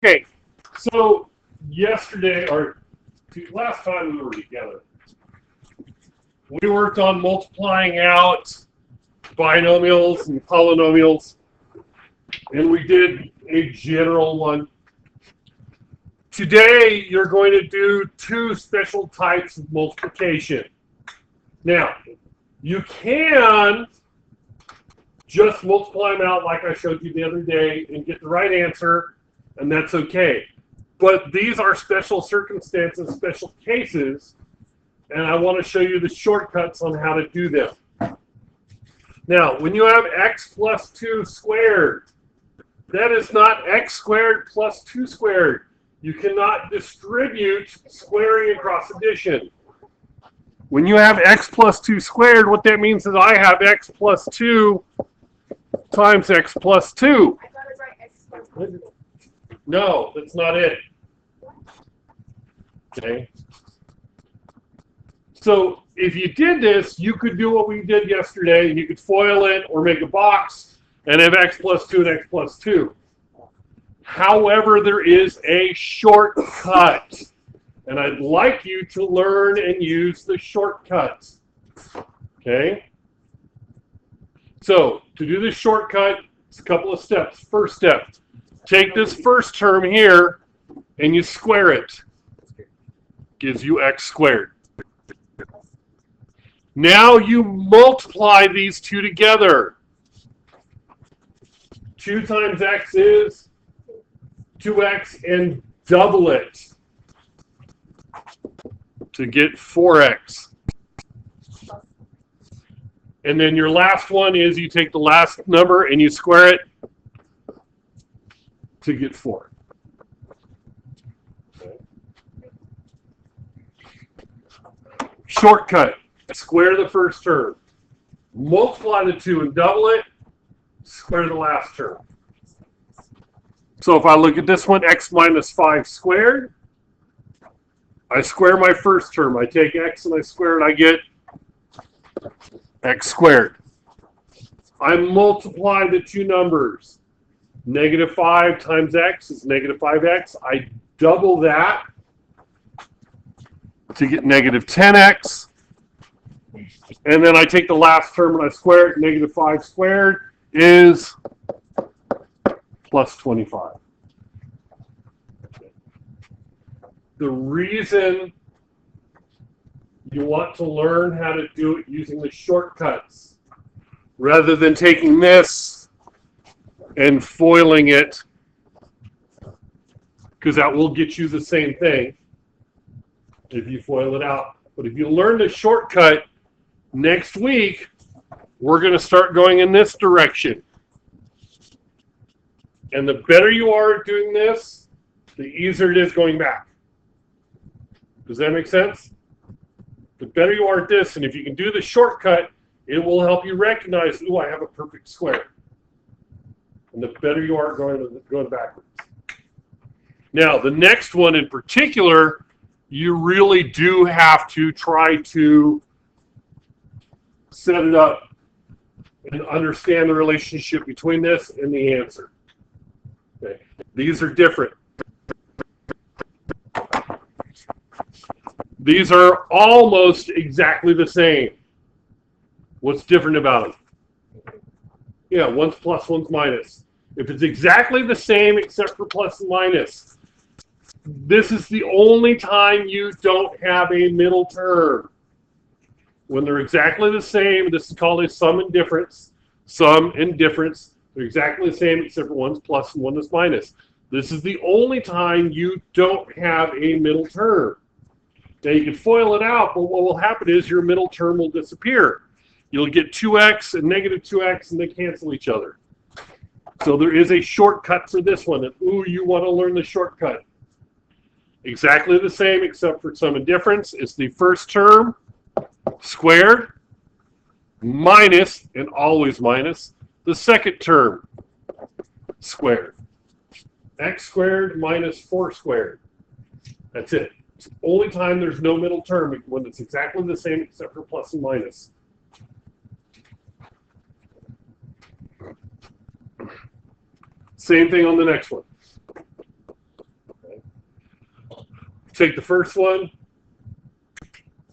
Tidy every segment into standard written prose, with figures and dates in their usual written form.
Okay, so yesterday or last time we were together, we worked on multiplying out binomials and polynomials, and we did a general one. Today, you're going to do two special types of multiplication. Now, you can just multiply them out like I showed you the other day and get the right answer, and that's okay. But these are special circumstances, special cases, and I want to show you the shortcuts on how to do them. Now, when you have x plus 2 squared, that is not x squared plus 2 squared. You cannot distribute squaring across addition. When you have x plus 2 squared, what that means is I have x plus 2 times x plus 2. I thought it was right x plus 2. No, that's not it. Okay. So if you did this, you could do what we did yesterday. You could FOIL it or make a box and have x plus 2 and x plus 2. However, there is a shortcut. And I'd like you to learn and use the shortcuts. Okay? So, to do this shortcut, it's a couple of steps. First step, take this first term here and you square it. Gives you x squared. Now you multiply these two together. 2 times x is 2x and double it to get 4x. And then your last one is you take the last number and you square it to get 4. Okay. Shortcut. Square the first term. Multiply the 2 and double it. Square the last term. So if I look at this one, x minus 5 squared, I square my first term. I take x and I square it, I get x squared. I multiply the two numbers. Negative 5 times x is negative 5x. I double that to get negative 10x. And then I take the last term and I square it. Negative 5 squared is plus 25. The reason you want to learn how to do it using the shortcuts rather than taking this and foiling it, because that will get you the same thing if you FOIL it out. But if you learn the shortcut, next week we're going to start going in this direction. And the better you are at doing this, the easier it is going back. Does that make sense? The better you are at this, and if you can do the shortcut, it will help you recognize, ooh, I have a perfect square. And the better you are going backwards. Now, the next one in particular, you really do have to try to set it up and understand the relationship between this and the answer. Okay. These are different. These are almost exactly the same. What's different about them? Yeah, one's plus, one's minus. If it's exactly the same except for plus and minus, this is the only time you don't have a middle term. When they're exactly the same, this is called a sum and difference. Sum and difference. They're exactly the same except for one's plus and one is minus. This is the only time you don't have a middle term. Now you can FOIL it out, but what will happen is your middle term will disappear. You'll get 2x and negative 2x, and they cancel each other. So there is a shortcut for this one. And, ooh, you want to learn the shortcut. Exactly the same except for sum and difference. It's the first term squared minus, and always minus, the second term squared. X squared minus 4 squared. That's it. It's the only time there's no middle term when it's exactly the same except for plus and minus. Same thing on the next one. take the first one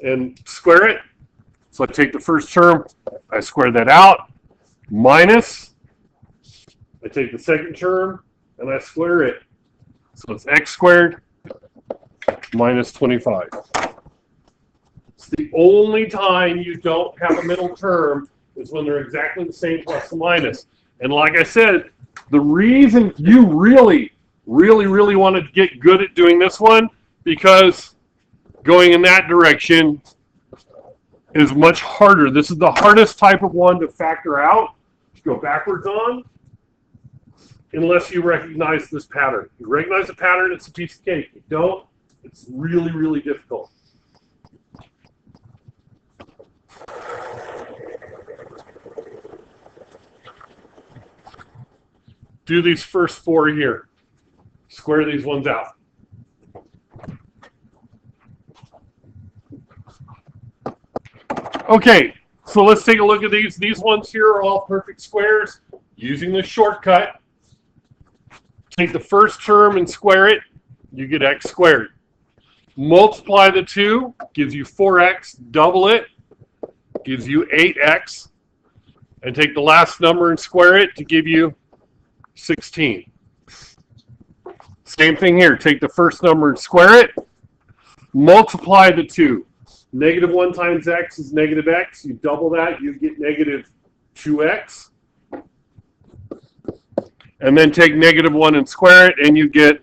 and square it. So I take the first term, I square that out, minus, I take the second term, and I square it. So it's x squared minus 25. It's the only time you don't have a middle term is when they're exactly the same plus and minus. And like I said, the reason you really want to get good at doing this one, because going in that direction is much harder. This is the hardest type of one to factor out, to go backwards on, unless you recognize this pattern. You recognize the pattern, it's a piece of cake. You don't, it's really difficult. Do these first four here. Square these ones out. Okay, so let's take a look at these. These ones here are all perfect squares. Using the shortcut, take the first term and square it, you get x squared. Multiply the two, gives you 4x, double it, gives you 8x. And take the last number and square it to give you 16. Same thing here. Take the first number and square it. Multiply the two. Negative 1 times x is negative x. You double that, you get negative 2x. And then take negative 1 and square it, and you get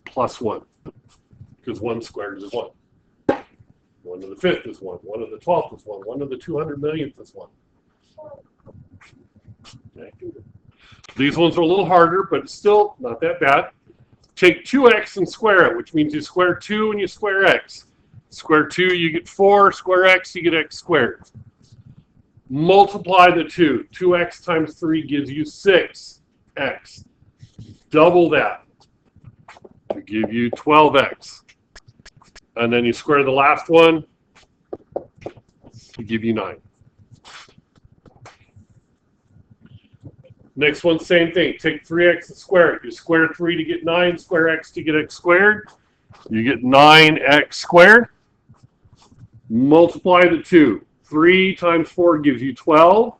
plus 1. Because 1 squared is 1. 1 to the 5th is 1. 1 to the 12th is 1. 1 to the 200 millionth is 1. These ones are a little harder, but it's still not that bad. Take 2x and square it, which means you square 2 and you square x. Square 2, you get 4. Square x, you get x squared. Multiply the 2. 2x times 3 gives you 6x. Double that to give you 12x. And then you square the last one to give you 9. Next one, same thing. Take 3x and square it. You square 3 to get 9, square x to get x squared. You get 9x squared. Multiply the 2. 3 times 4 gives you 12.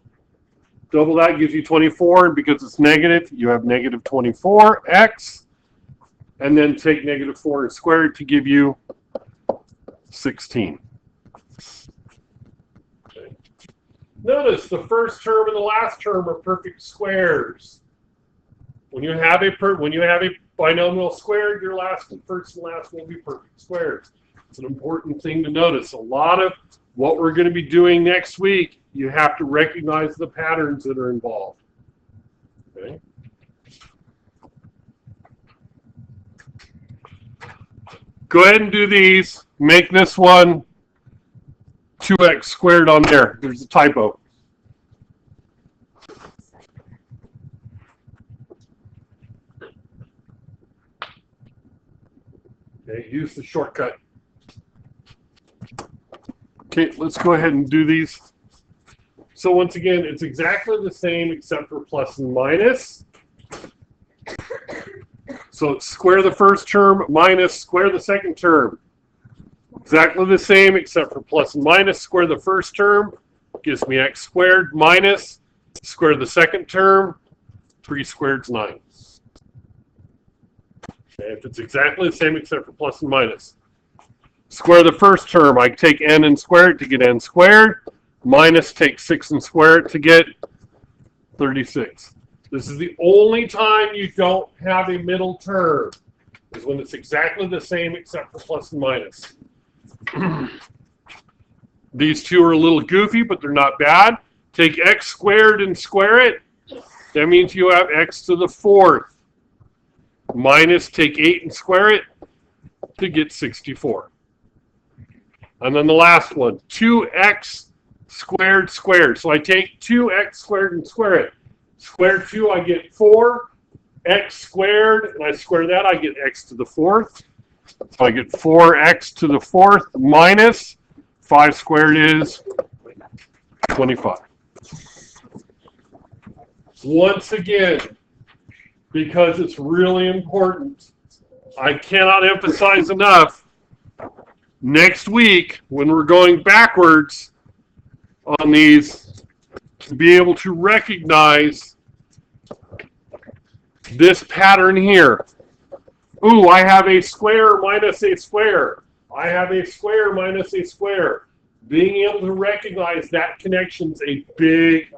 Double that gives you 24. And because it's negative, you have negative 24x. And then take negative 4 and square it to give you 16. Notice the first term and the last term are perfect squares. When you have a binomial squared, your first and last will be perfect squares. It's an important thing to notice. A lot of what we're going to be doing next week, you have to recognize the patterns that are involved. Okay. Go ahead and do these. Make this one 2x squared on there. There's a typo. Okay, use the shortcut. Okay, let's go ahead and do these. So once again, it's exactly the same except for plus and minus. So square the first term minus square the second term. Exactly the same except for plus and minus. Square the first term gives me x squared minus square the second term. 3 squared is 9. Okay, if it's exactly the same except for plus and minus. Square the first term. I take n and square it to get n squared. Minus take 6 and square it to get 36. This is the only time you don't have a middle term, is when it's exactly the same except for plus and minus. These two are a little goofy, but they're not bad. Take x squared and square it. That means you have x to the 4th. Minus take 8 and square it to get 64. And then the last one, 2x squared squared. So I take 2x squared and square it. Square 2, I get 4. X squared, and I square that, I get x to the 4th. So I get 4x to the 4th minus 5 squared is 25. Once again, because it's really important, I cannot emphasize enough, next week, when we're going backwards on these, to be able to recognize this pattern here. Ooh, I have a square minus a square. I have a square minus a square. Being able to recognize that connection's a big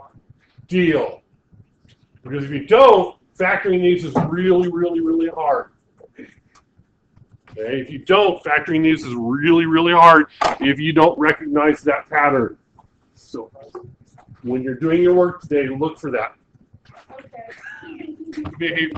deal. Because if you don't, factoring these is really, really, really hard. Okay? If you don't, factoring these is really, really hard if you don't recognize that pattern. So when you're doing your work today, look for that. Okay. Behave